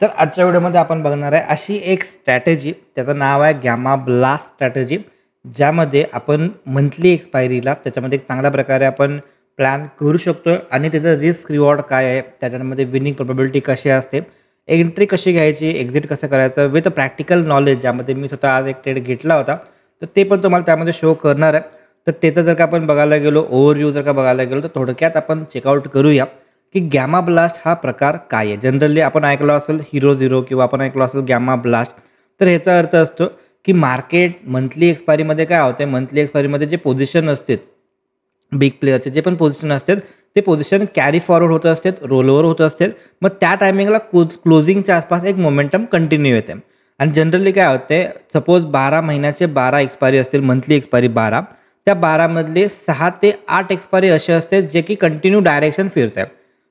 तर आजच्या व्हिडिओमध्ये आपण बघणार आहे अशी एक स्ट्रॅटेजी, त्याचं नाव आहे गॅमा ब्लास्ट स्ट्रॅटेजी, ज्यामध्ये आपण मंथली एक्सपायरीला त्याच्यामध्ये एक चांगल्या प्रकारे आपण प्लॅन करू शकतो आणि त्याचं रिस्क रिवॉर्ड काय आहे, त्याच्यामध्ये विनिंग प्रोबॅबिलिटी कशी असते, एंट्री कशी घ्यायची, एक्झिट कसं करायचं विथ प्रॅक्टिकल नॉलेज, ज्यामध्ये मी स्वतः आज एक ट्रेड घेतला होता, तर ते पण तुम्हाला त्यामध्ये शो करणार आहे. तर त्याचं जर का आपण बघायला गेलो, ओव्हरव्ह्यू जर का बघायला गेलो, तर थोडक्यात आपण चेकआउट करूया की गॅमा ब्लास्ट हा प्रकार काय आहे. जनरली आपण ऐकलं असेल हिरो झिरो किंवा आपण ऐकलं असेल गॅमा ब्लास्ट. तर ह्याचा अर्थ असतो की मार्केट मंथली एक्सपायरीमध्ये काय होते, मंथली एक्सपायरीमध्ये जे पोझिशन असते बिग प्लेयरचे, जे पण पोझिशन असतात ते पोझिशन कॅरी फॉरवर्ड होत असतात, रोल ओव्हर होत असतात. मग त्या टायमिंगला क्लोजिंगच्या आसपास एक मोमेंटम कंटिन्यू येते. आणि जनरली काय होते, सपोज 12 महिन्याचे 12 एक्सपायरी असतील, मंथली एक्सपायरी 12, त्या 12 मधले 6 ते 8 एक्सपायरी असे असतात जे की कंटिन्यू डायरेक्शन फिरत आहेत.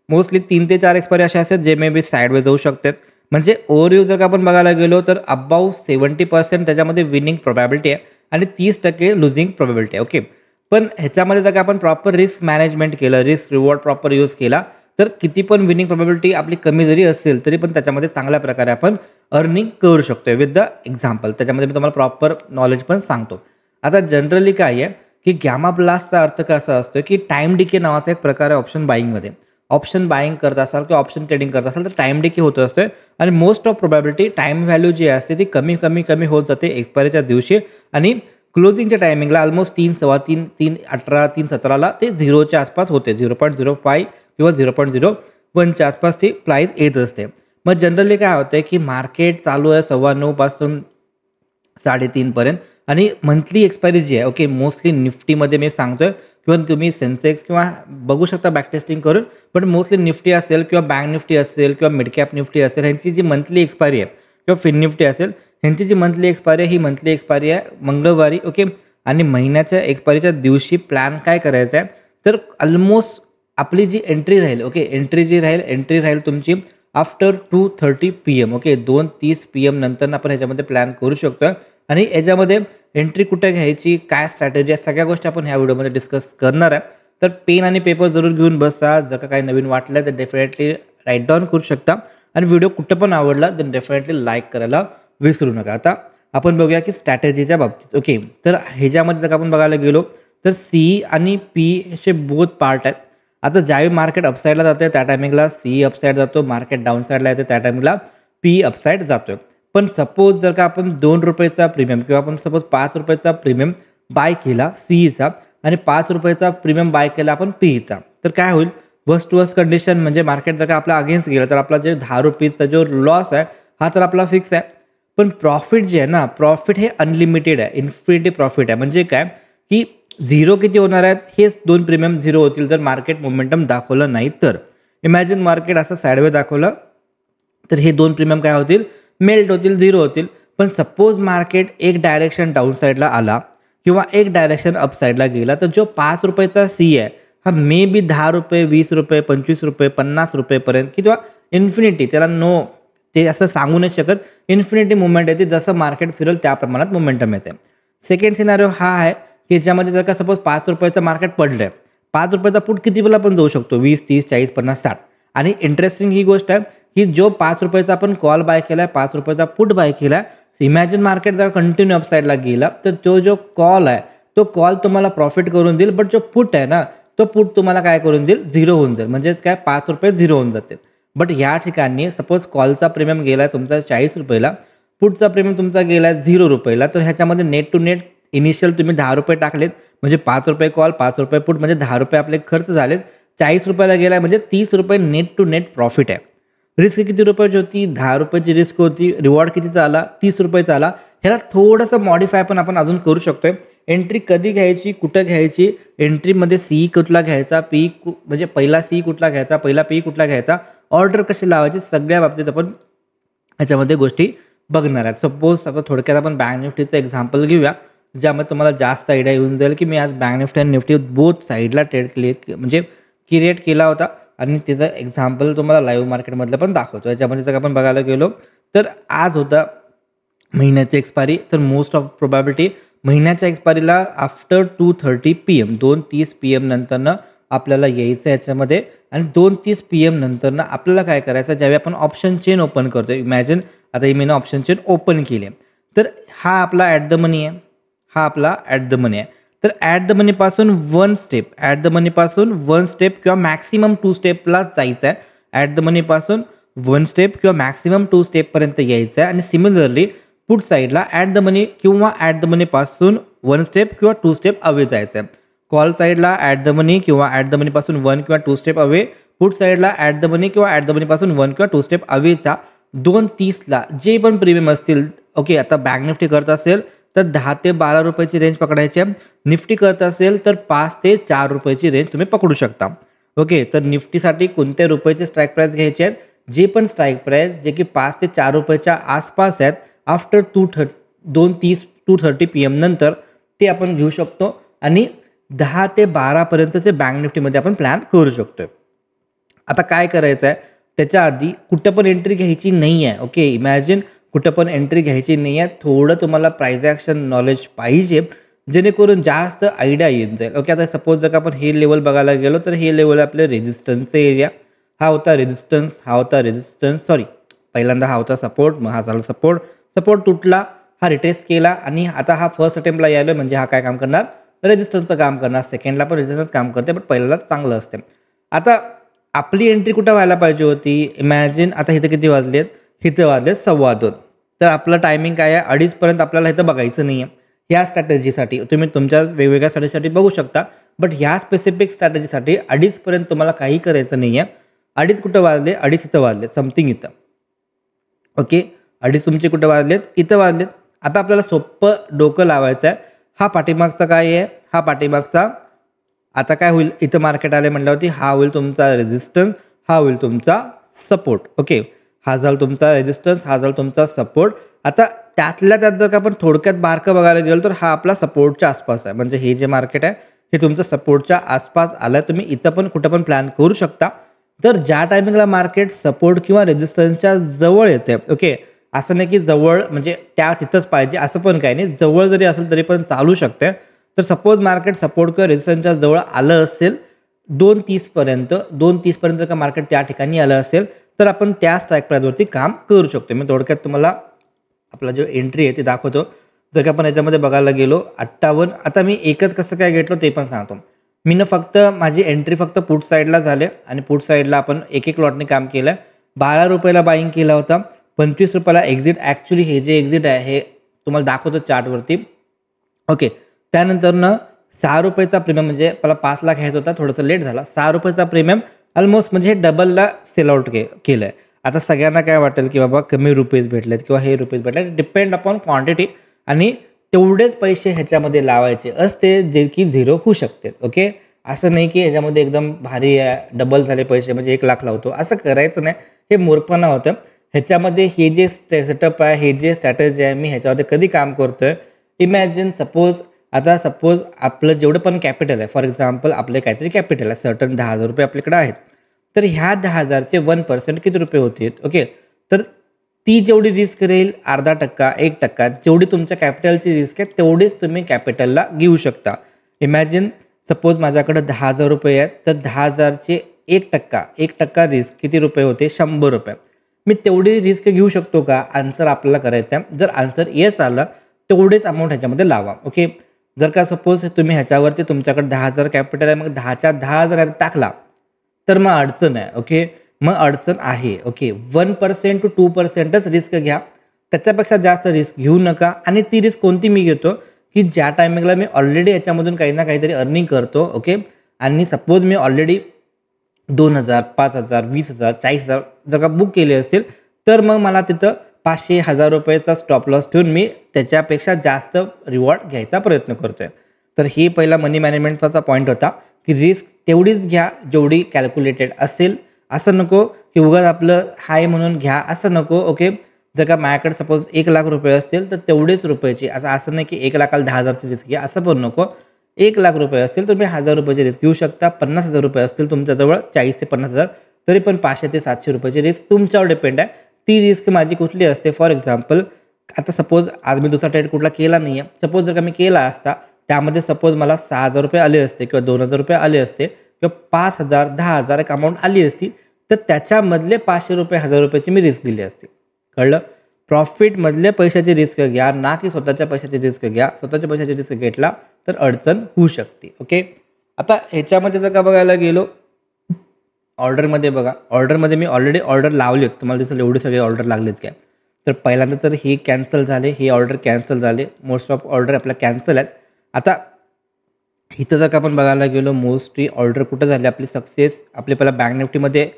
मोस्टली 3 ते 4 एक्सपायरी असे असतात जे मे बी साईडवेज जाऊ शकतात. म्हणजे ओव्हरव्ह्यू जर का आपण बघायला गेलो तर अबाउट 70% त्याच्यामध्ये विनिंग प्रोबॅबिलिटी आहे आणि 30% लुझिंग प्रोबॅबिलिटी आहे. ओके, पण ह्याच्यामध्ये जर का आपण प्रॉपर रिस्क मॅनेजमेंट केलं, रिस्क रिवॉर्ड प्रॉपर यूज केला, तर किती पण विनिंग प्रोबॅबिलिटी आपली कमी जरी असेल तरी पण त्याच्यामध्ये चांगल्या प्रकारे आपण अर्निंग करू शकतो विथ द एक्झाम्पल. त्याच्यामध्ये मी तुम्हाला प्रॉपर नॉलेज पण सांगतो. आता जनरली काय आहे की गॅमा ब्लास्टचा अर्थ कसा असतो की टाइम डिके नावाचा एक प्रकार आहे ऑप्शन बाईंगमध्ये. ऑप्शन बाईंग करत असाल किंवा ऑप्शन ट्रेडिंग करत असाल तर टाइम डिके होत असते आणि most of probability time value जी असते ती कमी कमी कमी होत जाते एक्सपायरीच्या दिवशी आणि क्लोजिंगच्या टायमिंगला ऑलमोस्ट 3, 3.15, 3.18, 3.17ला ते झिरोच्या आसपास होते. 0.05 किंवा 0.01च्या आसपास ती प्राईस येत असते. मग जनरली काय होतं की मार्केट चालू आहे 9:15 पासून 3:30 पर्यंत आणि मंथली एक्सपायरी जी आहे, ओके, मोस्टली निफ्टीमध्ये मी सांगतोय किंवा तुम्ही सेन्सेक्स किंवा बघू शकता बॅकटेस्टिंग करून, पण मोस्टली निफ्टी असेल किंवा बँक निफ्टी असेल किंवा मिड कॅप निफ्टी असेल, ह्यांची जी मंथली एक्सपायरी आहे किंवा फिन निफ्टी असेल, ह्यांची जी मंथली एक्सपायरी आहे ही मंथली एक्सपायरी आहे मंगळवारी. ओके, आणि महिन्याच्या एक्सपायरीच्या दिवशी प्लॅन काय करायचा आहे, तर ऑलमोस्ट आपली जी एंट्री राहील, ओके, एंट्री राहील तुमची आफ्टर 2:30 PM. ओके, 2:30 PM नंतर आपण ह्याच्यामध्ये प्लॅन करू शकतो. आणि याच्यामध्ये एंट्री कुठे घ्यायची, काय स्ट्रॅटेजी आहे, सगळ्या गोष्टी आपण ह्या व्हिडिओमध्ये डिस्कस करणार आहे. तर पेन आणि पेपर जरूर घेऊन बसा. जर का काही नवीन वाटलं तर डेफिनेटली राईट डाऊन करू शकता. आणि व्हिडिओ कुठं पण आवडला तर डेफिनेटली लाईक करायला विसरू नका. आता आपण बघूया की स्ट्रॅटेजीच्या बाबतीत. ओके, तर ह्याच्यामध्ये जर का आपण बघायला गेलो तर सी आणि पी असे बोथ पार्ट आहेत. आता ज्यावेळी मार्केट अपसाईडला जाते त्या टायमिंगला सी अपसाईड जातो, मार्केट डाऊनसाईडला येते त्या टायमिंगला पी अपसाईड जातोय. पण सपोज जर का आपण ₹2चा प्रीमियम किंवा आपण सपोज ₹5चा प्रीमियम बाय केला सीईचा आणि ₹5चा प्रीमियम बाय केला आपण पीईचा, तर काय होईल, वर्स्ट टू वर्स्ट कंडिशन म्हणजे मार्केट जर का आपला अगेन्स्ट गेलं तर आपला जे ₹10चा जो लॉस आहे हा तर आपला फिक्स आहे. पण प्रॉफिट जे आहे ना, प्रॉफिट हे अनलिमिटेड आहे, इन्फिनिटी प्रॉफिट आहे. म्हणजे काय की झिरो किती होणार आहेत, हेच 2 प्रीमियम झिरो होतील जर मार्केट मोमेंटम दाखवलं नाही तर. इमॅजिन मार्केट असं साईडवे दाखवलं तर हे 2 प्रीमियम काय होतील, मेल्ट होतील, झिरो होतील. पण सपोज मार्केट एक डायरेक्शन डाऊन साईडला आला किंवा एक डायरेक्शन अप साईडला गेला तर जो ₹5चा सी आहे हा मे बी ₹10, ₹20, ₹25, ₹50 पर्यंत किंवा इन्फिनिटी, त्याला नो ते असं सांगू नाही शकत, इन्फिनिटी मुवमेंट येते. जसं मार्केट फिरेल त्या प्रमाणात मोमेंटम येते. सेकंड सिनारिओ हा आहे की ज्यामध्ये जर का सपोज ₹5चं मार्केट पडलं आहे, ₹5चा पुट किती वेळा पण जाऊ शकतो, 20, 30, 40, 50, 60. आणि इंटरेस्टिंग ही गोष्ट आहे की जो ₹5चा आपण कॉल बाय केला आहे, ₹5चा पुट बाय केला आहे, इमॅजिन मार्केट जर कंटिन्यू अपसाईडला गेला तर तो जो कॉल आहे तो कॉल तुम्हाला प्रॉफिट करून देईल, बट जो पुट आहे ना तो पुट तुम्हाला काय करून देईल, झिरो होऊन जाईल. म्हणजेच काय, ₹5 झिरो होऊन जातील. बट या ठिकाणी सपोज कॉलचा प्रीमियम गेला आहे तुमचा ₹40, पुटचा प्रीमियम तुमचा गेला आहे ₹0, तर ह्याच्यामध्ये नेट टू नेट इनिशियल तुम्ही ₹10 टाकलेत म्हणजे ₹5 कॉल, ₹5 पुट म्हणजे ₹10 आपले खर्च झालेत. ₹40ला गेला म्हणजे ₹30 नेट टू नेट प्रॉफिट आहे. रिस्क किती रुपयाची होती, ₹10ची रिस्क होती, रिवॉर्ड कितीचा आला, ₹30चा आला. ह्याला थोडंसं मॉडिफाय पण आपण अजून करू शकतोय. एंट्री कधी घ्यायची, कुठं घ्यायची, एंट्रीमध्ये सी कुठला घ्यायचा, पी म्हणजे पहिला सी कुठला घ्यायचा, पहिला पी कुठला घ्यायचा, ऑर्डर कशी लावायची, सगळ्या बाबतीत आपण ह्याच्यामध्ये गोष्टी बघणार आहेत. सपोज आता थोडक्यात आपण बँक निफ्टीचं एक्झाम्पल घेऊया, ज्यामध्ये तुम्हाला जास्त आयडिया येऊन जाईल की मी आज बँक निफ्टी आणि निफ्टी बोथ साईडला ट्रेड म्हणजे क्रिएट केला होता आणि त्याचं एक्झाम्पल तुम्हाला लाईव्ह मार्केटमधलं पण दाखवतो. याच्यामध्ये जर आपण बघायला गेलो तर आज होता महिन्याची एक्सपायरी, तर मोस्ट ऑफ प्रोबॅबिलिटी महिन्याच्या एक्सपायरीला आफ्टर 2:30 PM 2:30 PM नंतरनं आपल्याला यायचं याच्यामध्ये आणि 2:30 PM नंतरनं आपल्याला काय करायचं, ज्यावेळी आपण ऑप्शन चेन ओपन करतो, इमॅजिन आता मी ऑप्शन चेन ओपन केली आहे, तर हा आपला ॲट द मनी आहे, हा आपला ॲट द मनी आहे. तर ॲट द मनीपासून ॲट द मनीपासून 1 स्टेप किंवा मॅक्सिमम 2 स्टेपला जायचं आहे. ॲट द मनीपासून 1 स्टेप किंवा मॅक्सिमम 2 स्टेपपर्यंत यायचं आहे आणि सिमिलरली पुट साईडला ॲट द मनी किंवा ॲट द मनीपासून 1 स्टेप किंवा 2 स्टेप अवे जायचं आहे. कॉल साईडला ॲट द मनी किंवा ॲट द मनीपासून 1 किंवा 2 स्टेप अवे, पुट साईडला ॲट द मनी किंवा ॲट द मनीपासून 1 किंवा 2 स्टेप अवेचा 2:30ला जे पण प्रीमियम असतील. ओके, आता बँक निफ्टी करत असेल तर 10 ते 12 रुपयाची रेंज पकडायची आहे. निफ्टी करत असेल तर 5 ते 4 रुपयाची रेंज तुम्ही पकडू शकता. ओके, तर निफ्टीसाठी कोणत्या रुपयाचे स्ट्राईक प्राईस घ्यायचे आहेत, जे पण स्ट्राईक प्राईस जे की 5 ते 4 रुपयाच्या आसपास आहेत आफ्टर 2:30 PM नंतर ते आपण घेऊ शकतो आणि 10 ते 12पर्यंतचे बँक निफ्टीमध्ये आपण प्लॅन करू शकतो. आता काय करायचं आहे, त्याच्या आधी कुठं पण एंट्री घ्यायची नाही आहे. ओके, इमॅजिन कुठं पण एंट्री घ्यायची नाही आहे. थोडं तुम्हाला प्राइस ॲक्शन नॉलेज पाहिजे जेणेकरून जास्त आयडिया येऊन जाईल. ओके, आता सपोज जर का आपण हे लेवल बघायला गेलो तर हे लेवल आपले रेजिस्टन्सचा एरिया, हा होता रेजिस्टन्स, पहिल्यांदा हा होता सपोर्ट, मग हा झाला सपोर्ट तुटला, हा रिटेस्ट केला आणि आता हा फर्स्ट अटेम्प्टला यायला म्हणजे हा काय काम करणार, रेजिस्टन्सचं काम करणार. सेकंडला पण रेजिस्टन्स काम करते, पण पहिल्याला चांगलं असते. आता आपली एंट्री कुठं व्हायला पाहिजे होती, इमॅजिन आता इथं किती वाजलेत, इथं वाजले 2:15. तर आपलं टायमिंग काय आहे, 2:30पर्यंत आपल्याला इथं बघायचं नाही आहे. ह्या स्ट्रॅटेजीसाठी तुम्ही तुमच्या वेगवेगळ्या स्ट्रॅटेजीसाठी बघू शकता, बट ह्या स्पेसिफिक स्ट्रॅटेजीसाठी 2:30पर्यंत तुम्हाला काही करायचं नाही आहे. 2:30 कुठं वाजले, 2:30 इथं वाजले, समथिंग इथं. ओके, 2:30 तुमचे कुठं वाजलेत, इथं वाजलेत. आता आपल्याला सोपं डोकं लावायचं आहे. हा पाठीमागचा काय आहे, हा पाठीमागचा आता काय होईल, इथं मार्केट आले म्हटल्यावरती हा होईल तुमचा रेजिस्टन्स, हा होईल तुमचा सपोर्ट. ओके, हा झाला तुमचा रेजिस्टन्स, हा झाला तुमचा सपोर्ट. आता त्यातल्या त्यात जर का आपण थोडक्यात बारकं बघायला गेलो तर हा आपला सपोर्टच्या आसपास आहे, म्हणजे हे जे मार्केट आहे हे तुमचं सपोर्टच्या आसपास आलं. तुम्ही इथं पण कुठं पण प्लॅन करू शकता. तर ज्या टायमिंगला मार्केट सपोर्ट किंवा रेजिस्टन्सच्या जवळ येते, ओके, असं नाही की जवळ म्हणजे त्या तिथंच पाहिजे असं पण काही नाही, जवळ जरी असेल तरी पण चालू शकते. तर सपोज मार्केट सपोर्ट किंवा रेजिस्टन्सच्या जवळ आलं असेल 2:30पर्यंत जर का मार्केट त्या ठिकाणी आलं असेल तर आपण त्या स्ट्राईक प्राईजवरती काम करू शकतो. मी थोडक्यात तुम्हाला आपला जो एंट्री आहे ते दाखवतो. जर का आपण याच्यामध्ये बघायला गेलो 58, आता मी एकच कसं काय घेतलं ते पण सांगतो. मी ना फक्त माझी एंट्री फक्त पुट साईडला झाले आणि पुट साईडला आपण एक लॉटने काम केलं आहे. 12 रुपयाला बाईंग केला होता, 25 रुपयाला एक्झिट. ॲक्च्युली हे जे एक्झिट आहे हे तुम्हाला दाखवतो चार्टवरती. ओके, त्यानंतरनं 6 रुपयाचा प्रीमियम, म्हणजे मला 5 घ्यायचा होता, थोडंसं लेट झाला. 6 रुपयाचा प्रीमियम ऑलमोस्ट म्हणजे हे डबलला सेल आउट केलं आहे. आता सगळ्यांना काय वाटेल की बाबा कमी रुपीज भेटलेत किंवा हे रुपीज भेटले, डिपेंड अपॉन क्वांटिटी आणि तेवढेच पैसे ह्याच्यामध्ये लावायचे असते जे की झिरो होऊ शकते. ओके, असं नाही की ह्याच्यामध्ये एकदम भारी डबल झाले पैसे म्हणजे 1,00,000 लावतो, असं करायचं नाही, हे मूर्खपणा होतं. ह्याच्यामध्ये हे जे सेटअप आहे, हे जे स्ट्रॅटेजी आहे, मी ह्याच्यामध्ये कधी काम करतोय, इमॅजिन सपोज आपलं जेवढं पण कॅपिटल आहे, फॉर एक्झाम्पल आपले काहीतरी कॅपिटल आहे, सर्टन 10,000 रुपये आपल्याकडे आहेत, तर ह्या 10,000चे 1% किती रुपये होतील. ओके, तर ती जेवढी रिस्क राहील 0.5%, 1%, जेवढी तुमच्या कॅपिटलची रिस्क आहे तेवढीच तुम्ही कॅपिटलला घेऊ शकता. इमॅजिन सपोज माझ्याकडे 10,000 रुपये आहेत, तर 10,000चे 1% रिस्क किती रुपये होते, 100 रुपये. मी तेवढी रिस्क घेऊ शकतो का, आन्सर आपल्याला करायचा आहे. जर आन्सर येस आलं तेवढेच अमाऊंट ह्याच्यामध्ये लावा. ओके, जर का सपोज तुम्ही ह्याच्यावरती तुमच्याकडे 10,000 कॅपिटल आहे, मग 10च्या 10,000 टाकला तर मग अडचण आहे. ओके, मग अडचण आहे. ओके, 1% to 2%च रिस्क घ्या, त्याच्यापेक्षा जास्त रिस्क घेऊ नका. आणि ती रिस्क कोणती मी घेतो की ज्या टायमिंगला मी ऑलरेडी याच्यामधून काही ना काहीतरी अर्निंग करतो. ओके, आणि सपोज मी ऑलरेडी 2,000, 5,000, 20,000, 40,000 जर का बुक केले असतील तर मग मला तिथं 500, 1,000 रुपयाचा स्टॉप लॉस ठेवून मी त्याच्यापेक्षा जास्त रिवॉर्ड घ्यायचा प्रयत्न करतोय. तर ही पहिला मनी मॅनेजमेंटचा पॉईंट होता की रिस्क तेवढीच घ्या जेवढी कॅल्क्युलेटेड असेल. असं नको की उगाच आपलं हाय म्हणून घ्या, असं नको. ओके, जर का माझ्याकडे सपोज 1,00,000 रुपये असतील तर तेवढेच रुपयाची, आता असं नाही की 1,00,000ला 10,000ची रिस्क घ्या, असं पण नको. 1,00,000 रुपये असतील तर तुम्ही 1,000 रुपयाची रिस्क घेऊ शकता. 50,000 रुपये असतील तुमच्याजवळ, 40 ते 50,000, तरी पण 500 ते 700 रुपयाची रिस्क तुमच्यावर डिपेंड आहे. ती रिस्क माझी कुठली असते, फॉर एक्झाम्पल आता सपोज आज मी दुसरा ट्रेड कुठला केला नाही आहे, सपोज जर का मी केला असता त्यामध्ये सपोज मला 6,000 रुपये आले असते किंवा 2,000 रुपये आले असते किंवा 5,000 10,000 एक अमाऊंट आली असती, तर त्याच्यामधले ₹500 ₹1,000ची मी रिस्क दिली असती. कळलं? प्रॉफिटमधले पैशाची रिस्क घ्या, ना की स्वतःच्या पैशाची रिस्क घ्या. स्वतःच्या पैशाची रिस्क घेतला तर अडचण होऊ शकते. ओके. आता ह्याच्यामध्ये जर का बघायला गेलो, ऑर्डरमध्ये बघा, ऑर्डरमध्ये मी ऑलरेडी ऑर्डर लावले आहेत. तुम्हाला दिसेल एवढे सगळे ऑर्डर लागलेच काय. तर पहिल्यांदा तर हे कॅन्सल झाले, हे ऑर्डर कॅन्सल झाले. मोस्ट ऑफ ऑर्डर आपल्या कॅन्सल आहेत. आता इथं जर का आपण बघायला गेलो, मोस्टली ऑर्डर कुठं झाली आपली सक्सेस, आपली पहिला बँक निफ्टीमध्ये,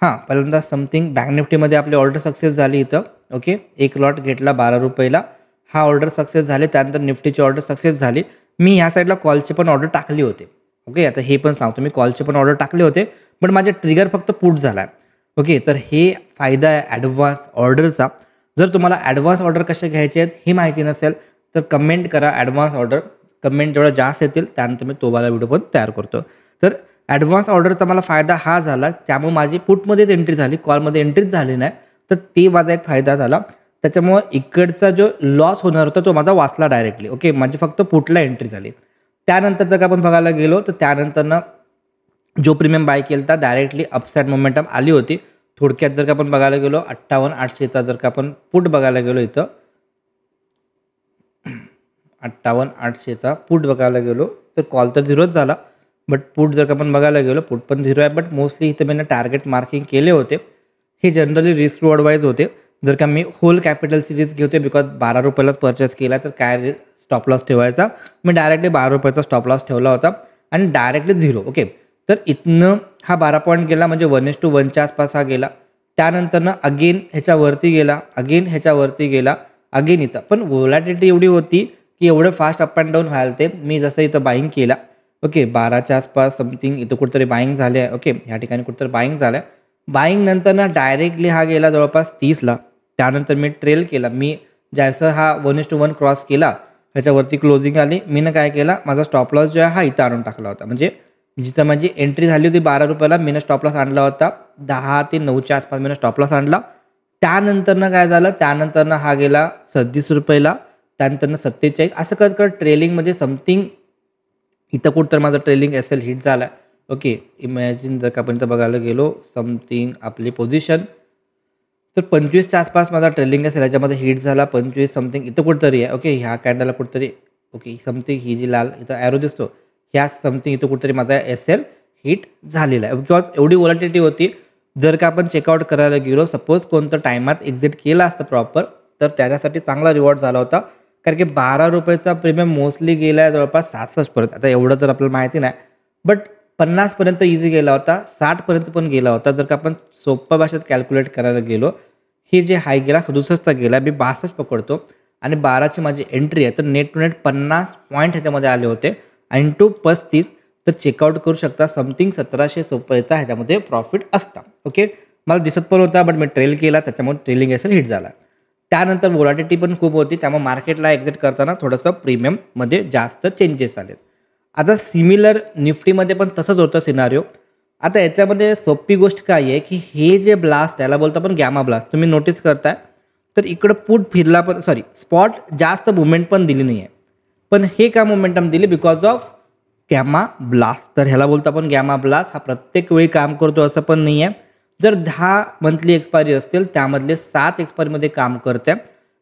पहिल्यांदा समथिंग बँक निफ्टीमध्ये आपली ऑर्डर सक्सेस झाली इथं. ओके. एक लॉट घेतला ₹12 हा ऑर्डर सक्सेस झाले. त्यानंतर निफ्टीची ऑर्डर सक्सेस झाली. मी ह्या साईडला कॉलचे पण ऑर्डर टाकली होते. ओके. आता हे पण सांगतो, मी कॉलचे पण ऑर्डर टाकले होते, पण माझे ट्रिगर फक्त पुट झाला आहे. ओके. तर हे फायदा आहे ॲडव्हान्स ऑर्डरचा. जर तुम्हाला ॲडव्हान्स ऑर्डर कसे घ्यायचे आहेत हे माहिती नसेल तर कमेंट करा ॲडव्हान्स ऑर्डर. कमेंट जेवढा जास्त येतील त्यानंतर मी तो वाला व्हिडिओ पण तयार करतो. तर ॲडव्हान्स ऑर्डरचा मला फायदा हा झाला, त्यामुळे माझी पुटमध्येच एंट्री झाली, कॉलमध्ये एंट्रीच झाली नाही. तर ते माझा एक फायदा झाला. त्याच्यामुळं इकडचा जो लॉस होणार होता तो माझा वाचला डायरेक्टली. ओके. माझी फक्त पुटला एंट्री झाली. त्यानंतर जर का आपण बघायला गेलो तर त्यानंतरनं जो प्रीमियम बाय केला होता डायरेक्टली अपसाईड मोमेंटम आली होती. थोडक्यात जर का आपण बघायला गेलो 58,800चा जर का आपण पुट बघायला गेलो इथं 58,800चा पुट बघायला गेलो तर कॉल तर झिरोच झाला, बट पुट जर का आपण बघायला गेलो पुट पण झिरो आहे. बट मोस्टली इथं मी टार्गेट मार्किंग केले होते. हे जनरली रिस्क रिवॉर्ड वाईज होते. जर का मी होल कॅपिटलची रिस्क घेते बिकॉज ₹12लाच परचेस केला तर काय स्टॉप लॉस ठेवायचा, मी डायरेक्टली ₹12चा स्टॉप लॉस ठेवला होता आणि डायरेक्टली झिरो. ओके. तर इथनं हा 12 पॉईंट गेला, म्हणजे 1:1च्या आसपास हा गेला. त्यानंतरनं अगेन ह्याच्यावरती गेला, अगेन ह्याच्यावरती गेला, अगेन इथं. पण व्होलॅटिलिटी एवढी होती की एवढं फास्ट अप अँड डाऊन व्हायला ते. मी जसं इथं बाईंग केला, ओके, 12च्या आसपास समथिंग इथं कुठेतरी बाईंग झाले आहे. ओके. ह्या ठिकाणी कुठेतरी बाईंग झालं आहे. बाईंग नंतरनं डायरेक्टली हा गेला जवळपास 30ला. त्यानंतर मी ट्रेल केला. मी जसं हा 1:1 क्रॉस केला ह्याच्यावरती क्लोजिंग आली, मीनं काय केला, माझा स्टॉप लॉस जो आहे हा इथं आणून टाकला होता. म्हणजे जिथं माझी एंट्री झाली होती ₹12ला, मीनं स्टॉप लॉस आणला होता 10 ते 9च्या आसपास मीनं स्टॉप लॉस आणला. त्यानंतरनं काय झालं, त्यानंतरनं हा गेला ₹37, त्यानंतरनं 47. असं करत करत ट्रेलिंगमध्ये समथिंग इथं कुठं तर माझं ट्रेलिंग SL हिट झाला आहे. ओके. इमॅजिन जर का आपण इथं बघायला गेलो समथिंग आपली पोझिशन तर 25च्या आसपास माझा ट्रेलिंग असेल, याच्यामध्ये हिट झाला 25 समथिंग इथं कुठंतरी आहे. ओके. ह्या कॅन्डलला कुठंतरी, ओके, समथिंग ही जी लाल इथं ॲरो दिसतो ह्या समथिंग इथं कुठंतरी माझा SL हिट झालेला आहे. बिकॉज एवढी व्होलॅटिलिटी होती. जर का आपण चेकआउट करायला गेलो, सपोज कोणतं टायमात एक्झिट केला असतं प्रॉपर, तर त्याच्यासाठी चांगला रिवॉर्ड झाला होता. कारण की ₹12चा प्रीमियम मोस्टली गेला आहे जवळपास 66 पर्यंत. आता एवढं तर आपल्याला माहिती नाही, बट 50 पर्यंत इझी गेला होता, 60 पर्यंत पण गेला होता. जर का आपण सोप्या भाषेत कॅल्क्युलेट करायला गेलो, हे जे हाय गेला 67चा गेला, मी 62 पकडतो आणि 12ची माझी एंट्री आहे, तर नेट टू नेट 50 पॉईंट ह्याच्यामध्ये आले होते. आणि टू 35 तर चेकआउट करू शकता. समथिंग 1700 ह्याच्यामध्ये प्रॉफिट असता. ओके. मला दिसत पण होता, बट मी ट्रेल केला त्याच्यामुळे ट्रेलिंग SL हिट झाला. त्यानंतर व्होलॅटिलिटी पण खूप होती, त्यामुळे मार्केटला एक्झिट करताना थोडंसं प्रीमियममध्ये जास्त चेंजेस आलेत. आता सिमिलर निफ्टीमध्ये पण तसंच होतं सिनारिओ. आता याच्यामध्ये सोपी गोष्ट काय आहे की हे जे ब्लास्ट त्याला बोलतो आपण गॅमा ब्लास्ट, तुम्ही नोटीस करताय तर इकडं पुट फिरला पण, सॉरी, स्पॉट जास्त मुवमेंट पण दिली नाही आहे, पण हे का मोमेंटम दिली, बिकॉज ऑफ गॅमा ब्लास्ट. तर ह्याला बोलतो आपण गॅमा ब्लास्ट. हा प्रत्येक वेळी काम करतो असं पण नाही आहे. जर 10 मंथली एक्सपायरी असतील त्यामधले 7 एक्सपायरीमध्ये काम करते.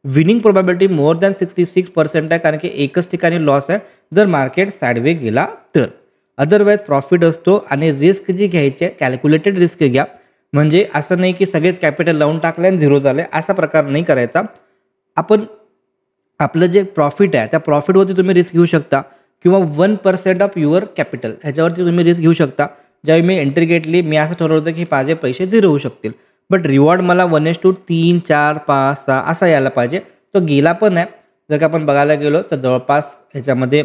विनिंग प्रोबॅबिलिटी मोर दॅन 66% आहे, कारण की एकच ठिकाणी लॉस आहे जर मार्केट साईडवे गेला तर. अदरवाईज प्रॉफिट असतो. आणि रिस्क जी घ्यायची आहे कॅल्क्युलेटेड रिस्क घ्या. म्हणजे असं नाही की सगळेच कॅपिटल लावून टाकले आणि झिरो झाले, असा प्रकार नाही करायचा. आपण आपलं जे प्रॉफिट आहे त्या प्रॉफिटवरती तुम्ही रिस्क घेऊ शकता, किंवा 1% ऑफ युअर कॅपिटल ह्याच्यावरती तुम्ही रिस्क घेऊ शकता. ज्यावेळी मी एंट्री घेतली, मी असं ठरवलं होतं की माझे पैसे झिरो होऊ शकतील, बट रिवॉर्ड मला 1:3, 4, 5, 6 असा यायला पाहिजे. तो गेला पण आहे. जर का आपण बघायला गेलो तर जवळपास ह्याच्यामध्ये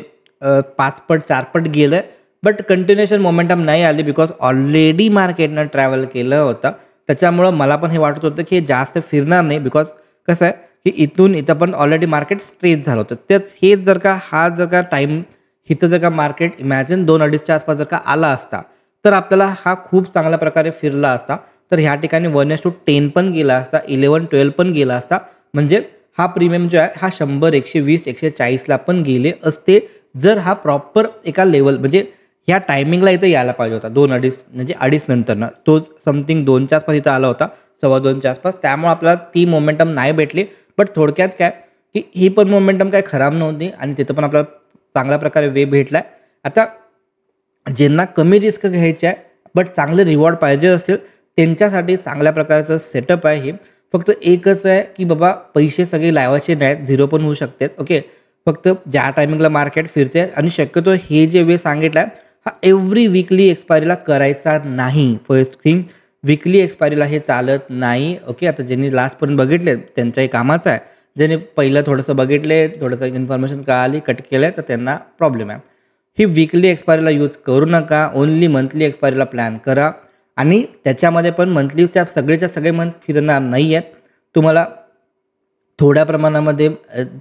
5 पट 4 पट गेलं आहे, बट कंटिन्युएशन मोमेंटम नाही आली, बिकॉज ऑलरेडी मार्केटनं ट्रॅव्हल केलं होतं. त्याच्यामुळं मला पण हे वाटत होतं की हे जास्त फिरणार नाही, बिकॉज कसं आहे की इथून इथं पण ऑलरेडी मार्केट स्ट्रेच झालं होतं. तेच हे जर का टाईम इथं जर का मार्केट इमॅजिन 2-2.5च्या आसपास जर का आला असता तर आपल्याला हा खूप चांगल्या प्रकारे फिरला असता. तर ह्या ठिकाणी 1:10 पण गेला असता, 11-12 पण गेला असता. म्हणजे हा प्रीमियम जो आहे हा 100, 120, 140ला पण गेले असते, जर हा प्रॉपर एका लेवल, म्हणजे ह्या टायमिंगला इथं यायला पाहिजे होता 2:30 म्हणजे 2:30 नंतरनं. तोच समथिंग 2च्या आसपास इथं आला होता, 2:15च्या आसपास. त्यामुळे आपल्याला ती मोमेंटम नाही भेटली. बट थोडक्यात काय की ही पण मोमेंटम काही खराब नव्हती आणि तिथं पण आपल्याला चांगल्या प्रकारे वे भेटला आहे. आता ज्यांना कमी रिस्क घ्यायची आहे बट चांगले रिवॉर्ड पाहिजे असेल त्यांच्यासाठी चांगल्या प्रकारचं सेटअप आहे हे. फक्त एकच आहे की बाबा पैसे सगळे लावायचे नाहीत, झिरो पण होऊ शकतात. ओके. फक्त ज्या टायमिंगला मार्केट फिरते आणि शक्यतो हे जे वे सांगितलं आहे हा एव्हरी वीकली एक्सपायरीला करायचा नाही. फर्स्ट थिंग वीकली एक्सपायरीला हे चालत नाही. ओके. आता ज्यांनी लास्टपर्यंत बघितले त्यांच्याही कामाचं आहे. ज्यांनी पहिलं थोडंसं बघितले, थोडंसं इन्फॉर्मेशन कळाली, कट केलं तर त्यांना प्रॉब्लेम आहे. ही वीकली एक्सपायरीला यूज करू नका. ओन्ली मंथली एक्सपायरीला प्लॅन करा आणि त्याच्यामध्ये पण मंथलीच्या सगळेच्या सगळे मंथ फिरणार नाही आहेत. तुम्हाला थोड्या प्रमाणामध्ये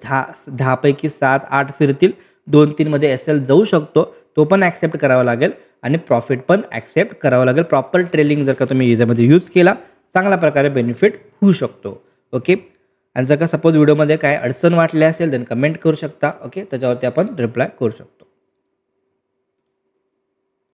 10 पैकी 7-8 फिरतील. 2-3 मध्ये SL जाऊ शकतो. तो पण ॲक्सेप्ट करावा लागेल आणि प्रॉफिट पण ॲक्सेप्ट करावं लागेल. प्रॉपर ट्रेलिंग जर का तुम्ही याच्यामध्ये यूज केला चांगल्या प्रकारे बेनिफिट होऊ शकतो. ओके. आणि जर का सपोज व्हिडिओमध्ये काय अडचण वाटली असेल तर कमेंट करू शकता. ओके. त्याच्यावरती आपण रिप्लाय करू शकतो.